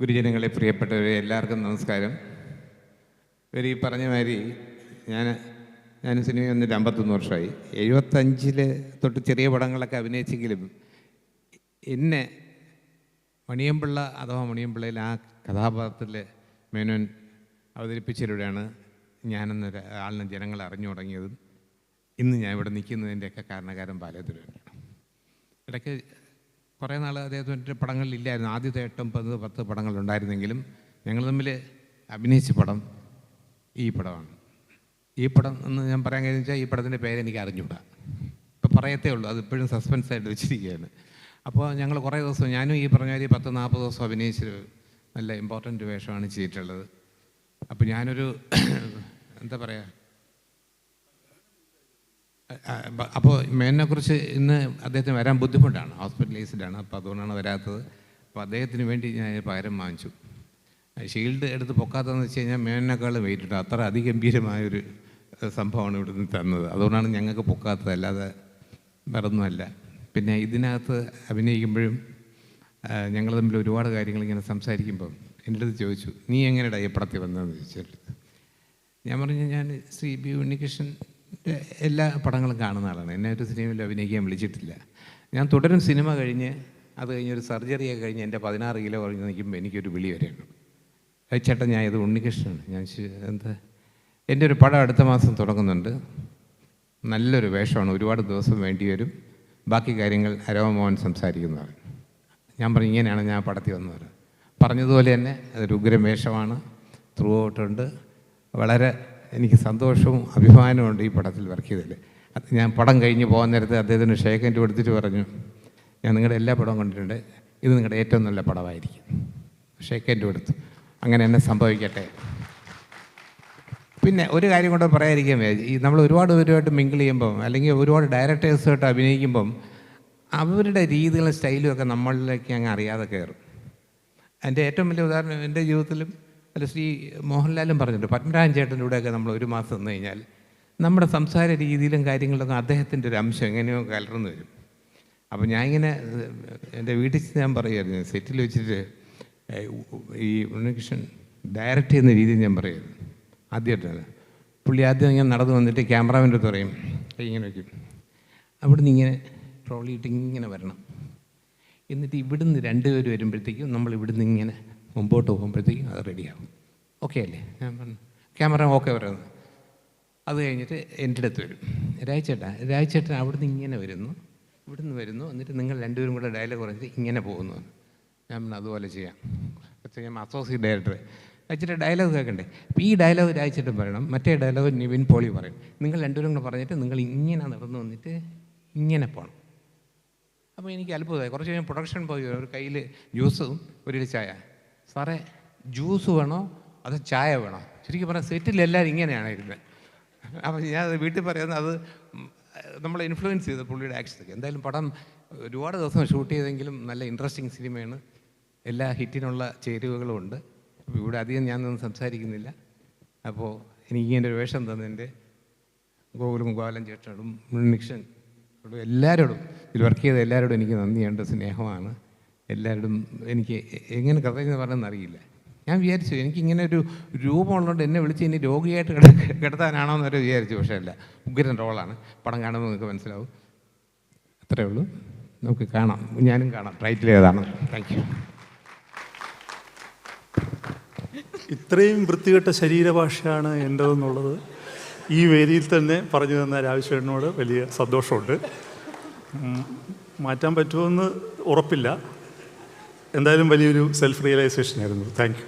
ഗുരുജനങ്ങളെ, പ്രിയപ്പെട്ടവരെ, എല്ലാവർക്കും നമസ്കാരം. ഈ പറഞ്ഞ മാതിരി ഞാൻ സിനിമ വന്നിട്ട് 51 വർഷമായി. 75 തൊട്ട് ചെറിയ പടങ്ങളൊക്കെ അഭിനയിച്ചെങ്കിലും എന്നെ മണിയമ്പിള്ള അഥവാ മണിയമ്പിള്ളയിൽ ആ കഥാപാത്രത്തിൽ മേനോൻ അവതരിപ്പിച്ചതിലൂടെയാണ് ഞാനെന്നൊരു ആളിനെ ജനങ്ങൾ അറിഞ്ഞു തുടങ്ങിയതും ഇന്ന് ഞാൻ ഇവിടെ നിൽക്കുന്നതിൻ്റെയൊക്കെ കാരണക്കാരൻ ബാലചന്ദ്രനാണ്. ഇടയ്ക്ക് കുറേ നാൾ അദ്ദേഹത്തിൻ്റെ പടങ്ങളിലില്ലായിരുന്നു. ആദ്യത്തെ 8-10 പടങ്ങളുണ്ടായിരുന്നെങ്കിലും ഞങ്ങൾ തമ്മിൽ അഭിനയിച്ച പടം ഈ പടമാണ്. ഈ പടം എന്ന് ഞാൻ പറയാൻ കഴിഞ്ഞാൽ വെച്ചാൽ ഈ പടത്തിൻ്റെ പേരെനിക്ക് അറിഞ്ഞൂടാ, ഇപ്പം പറയത്തേ ഉള്ളൂ. അതിപ്പോഴും സസ്പെൻസായിട്ട് വെച്ചിരിക്കുകയാണ്. അപ്പോൾ ഞങ്ങൾ കുറേ ദിവസം, ഞാനും ഈ പറഞ്ഞ കാര്യം 10-40 ദിവസം അഭിനയിച്ച് നല്ല ഇമ്പോർട്ടൻ്റ് വേഷമാണ് ചെയ്തിട്ടുള്ളത്. അപ്പോൾ ഞാനൊരു എന്താ പറയുക, അപ്പോൾ മേനോനെക്കുറിച്ച് ഇന്ന് അദ്ദേഹത്തിന് വരാൻ ബുദ്ധിമുട്ടാണ്, ഹോസ്പിറ്റലൈസ്ഡാണ്. അപ്പോൾ അതുകൊണ്ടാണ് വരാത്തത്. അപ്പോൾ അദ്ദേഹത്തിന് വേണ്ടി ഞാൻ പകരം വാങ്ങിച്ചു. ഷീൽഡ് എടുത്ത് പൊക്കാത്തതെന്ന് വെച്ച് കഴിഞ്ഞാൽ മേനോനേക്കാളും വെയിറ്റ് ഇട്ടു. അത്ര അതിഗംഭീരമായൊരു സംഭവമാണ് ഇവിടുന്ന് തന്നത്. അതുകൊണ്ടാണ് ഞങ്ങൾക്ക് പൊക്കാത്തത്, അല്ലാതെ വേറൊന്നുമല്ല. പിന്നെ ഇതിനകത്ത് അഭിനയിക്കുമ്പോഴും ഞങ്ങൾ തമ്മിൽ ഒരുപാട് കാര്യങ്ങൾ ഇങ്ങനെ സംസാരിക്കുമ്പം എൻ്റെ അടുത്ത് ചോദിച്ചു, നീ എങ്ങനെയാണ് ഈ പടത്തിൽ വന്നതെന്ന് ചോദിച്ചിട്ട് ഞാൻ പറഞ്ഞു, ഞാൻ ശ്രീ ബി ഉണ്ണികൃഷ്ണൻ്റെ എല്ലാ പടങ്ങളും കാണുന്ന ആളാണ്. എന്നെ ഒരു സിനിമയിൽ അഭിനയിക്കാൻ വിളിച്ചിട്ടില്ല. ഞാൻ തുടരും സിനിമ കഴിഞ്ഞ് അത് കഴിഞ്ഞൊരു സർജറിയൊക്കെ കഴിഞ്ഞ് എൻ്റെ 16 കിലോ കുറഞ്ഞ് നിൽക്കുമ്പോൾ എനിക്കൊരു വിളി വരെയുണ്ട്, ചേട്ടാ ഞാൻ ഇത് ഉണ്ണികൃഷ്ണനാണ്. ഞാൻ എന്താ, എൻ്റെ ഒരു പടം അടുത്ത മാസം തുടങ്ങുന്നുണ്ട്, നല്ലൊരു വേഷമാണ്, ഒരുപാട് ദിവസം വേണ്ടി വരും, ബാക്കി കാര്യങ്ങൾ അരോമോഹൻ സംസാരിക്കുന്നതാണ്. ഞാൻ പറഞ്ഞു, ഇങ്ങനെയാണ് ഞാൻ പടത്തിൽ വന്നത്. പറഞ്ഞതുപോലെ തന്നെ അതൊരു ഉഗ്രം വേഷമാണ്, ത്രൂ ഔട്ടുണ്ട്. വളരെ എനിക്ക് സന്തോഷവും അഭിമാനമുണ്ട് ഈ പടത്തിൽ വർക്ക് ചെയ്തതിൽ. ഞാൻ പടം കഴിഞ്ഞ് പോകാൻ നേരത്ത് അദ്ദേഹത്തിന് ഷേക്ക് ഹാൻഡ് കൊടുത്തിട്ട് പറഞ്ഞു, ഞാൻ നിങ്ങളുടെ എല്ലാ പടവും കണ്ടിട്ടുണ്ട്, ഇത് നിങ്ങളുടെ ഏറ്റവും നല്ല പടമായിരിക്കും. ഷേക്ക് ഹാൻഡ് കൊടുത്തു. അങ്ങനെ എന്നെ സംഭവിക്കട്ടെ. പിന്നെ ഒരു കാര്യം കൊണ്ട് പറയാതിരിക്കാൻ വയ്യ, ഈ നമ്മൾ ഒരുപാട് പേരുമായിട്ട് മിങ്കിൾ ചെയ്യുമ്പം അല്ലെങ്കിൽ ഒരുപാട് ഡയറക്ടേഴ്സുമായിട്ട് അഭിനയിക്കുമ്പം അവരുടെ രീതികളും സ്റ്റൈലും ഒക്കെ നമ്മളിലേക്ക് അങ്ങ് അറിയാതെ കയറും. എൻ്റെ ഏറ്റവും വലിയ ഉദാഹരണം എൻ്റെ ജീവിതത്തിലും അല്ല, ശ്രീ മോഹൻലാലും പറഞ്ഞിട്ടുണ്ട്, പത്മരാജൻ ചേട്ടൻ്റെ കൂടെയൊക്കെ നമ്മൾ ഒരു മാസം നിന്ന് കഴിഞ്ഞാൽ നമ്മുടെ സംസാര രീതിയിലും കാര്യങ്ങളിലൊക്കെ അദ്ദേഹത്തിൻ്റെ ഒരു അംശം എങ്ങനെയോ കലർന്നു വരും. അപ്പോൾ ഞാനിങ്ങനെ എൻ്റെ വീട്ടിൽ ഞാൻ പറയുമായിരുന്നു, സെറ്റിൽ വെച്ചിട്ട് ഈ ഉണ്ണികൃഷ്ണൻ ഡയറക്റ്റ് ചെയ്യുന്ന രീതിയിൽ ഞാൻ പറയുമായിരുന്നു. ആദ്യമായിട്ടാണ് പുള്ളി ആദ്യം ഇങ്ങനെ നടന്നു വന്നിട്ട് ക്യാമറാമാൻ്റെ അടുത്ത് പറയും, ഇങ്ങനെ വയ്ക്കും, അവിടുന്ന് ഇങ്ങനെ ട്രോളിയിട്ട് ഇങ്ങനെ വരണം, എന്നിട്ട് ഇവിടുന്ന് 2 പേര് വരുമ്പോഴത്തേക്കും നമ്മൾ ഇവിടുന്ന് ഇങ്ങനെ മുമ്പോട്ട് പോകുമ്പോഴത്തേക്കും അത് റെഡിയാകും. ഓക്കെ അല്ലേ? ഞാൻ പറഞ്ഞു, ക്യാമറ ഓക്കെ പറയുന്നത്. അത് കഴിഞ്ഞിട്ട് എൻ്റെ അടുത്ത് വരും, രാജേട്ടൻ അവിടുന്ന് ഇങ്ങനെ വരുന്നു, ഇവിടുന്ന് വരുന്നു, എന്നിട്ട് നിങ്ങൾ 2 പേരും കൂടെ ഡയലോഗ് പറഞ്ഞിട്ട് ഇങ്ങനെ പോകുന്നു. ഞാൻ അതുപോലെ ചെയ്യാം. പക്ഷേ ഞാൻ അസോസിയേറ്റ് ഡയറക്ടർ രാജേട്ടൻ ഡയലോഗ് കേൾക്കണ്ടേ, അപ്പോൾ ഈ ഡയലോഗ് രാജേട്ടൻ പറയണം, മറ്റേ ഡയലോഗ് നിവിൻ പോളി പറയും. നിങ്ങൾ 2 പേരും കൂടെ പറഞ്ഞിട്ട് നിങ്ങൾ ഇങ്ങനെ നടന്നു വന്നിട്ട് ഇങ്ങനെ പോകണം. അപ്പോൾ എനിക്ക് അത്ഭുതമായി. കുറച്ച് കഴിഞ്ഞാൽ പ്രൊഡക്ഷൻ പോയി, ഒരു കയ്യിൽ ജ്യൂസും ഒരു ചായ. സാറേ ജ്യൂസ് വേണോ അത് ചായ വേണോ? ശരിക്കും പറഞ്ഞാൽ സെറ്റിൽ എല്ലാവരും ഇങ്ങനെയാണ് ഇരുന്നത്. അപ്പോൾ ഞാൻ അത് വീട്ടിൽ പറയുന്നത്, അത് നമ്മളെ ഇൻഫ്ലുവൻസ് ചെയ്ത് പുള്ളിയുടെ ആക്ഷനൊക്കെ. എന്തായാലും പടം ഒരുപാട് ദിവസം ഷൂട്ട് ചെയ്തെങ്കിലും നല്ല ഇൻട്രസ്റ്റിംഗ് സിനിമയാണ്. എല്ലാ ഹിറ്റിനുള്ള ചേരുവകളും ഉണ്ട്. അപ്പോൾ ഇവിടെ അധികം ഞാനൊന്നും സംസാരിക്കുന്നില്ല. അപ്പോൾ എനിക്ക് ഇങ്ങനെ ഒരു വേഷം തന്നതിൻ്റെ ഗോകുലും ഗോപാലൻ ചേട്ടനോടും ഉണ്ണികൃഷ്ണൻ എല്ലാവരോടും, ഇതിൽ വർക്ക് ചെയ്ത എല്ലാവരോടും എനിക്ക് നന്ദിയുണ്ട്, സ്നേഹമാണ്. എല്ലാവരോടും എനിക്ക് എങ്ങനെ കഥയെന്ന് പറയുന്നത് അറിയില്ല. ഞാൻ വിചാരിച്ചു എനിക്കിങ്ങനെ ഒരു രൂപമുള്ളതുകൊണ്ട് എന്നെ വിളിച്ച് ഇനി രോഗിയായിട്ട് കിടത്താനാണോ എന്നൊരു വിചാരിച്ചു. പക്ഷേ അല്ല, ഉഗ്രൻ റോളാണ്. പടം കാണുമ്പോൾ നിങ്ങൾക്ക് മനസ്സിലാവും. അത്രയേ ഉള്ളൂ. നമുക്ക് കാണാം, ഞാനും കാണാം ടൈറ്റിൽ ഏതാണ്. Thank you. ഇത്രയും വൃത്തികെട്ട ശരീരഭാഷയാണ് എൻ്റെതെന്നുള്ളത് ഈ വേദിയിൽ തന്നെ പറഞ്ഞു തന്ന രാജേഷേട്ടനോട് വലിയ സന്തോഷമുണ്ട്. മാറ്റാൻ പറ്റുമെന്ന് ഉറപ്പില്ല. എന്തായാലും വലിയൊരു സെൽഫ് റിയലൈസേഷൻ ആയിരുന്നു. Thank you.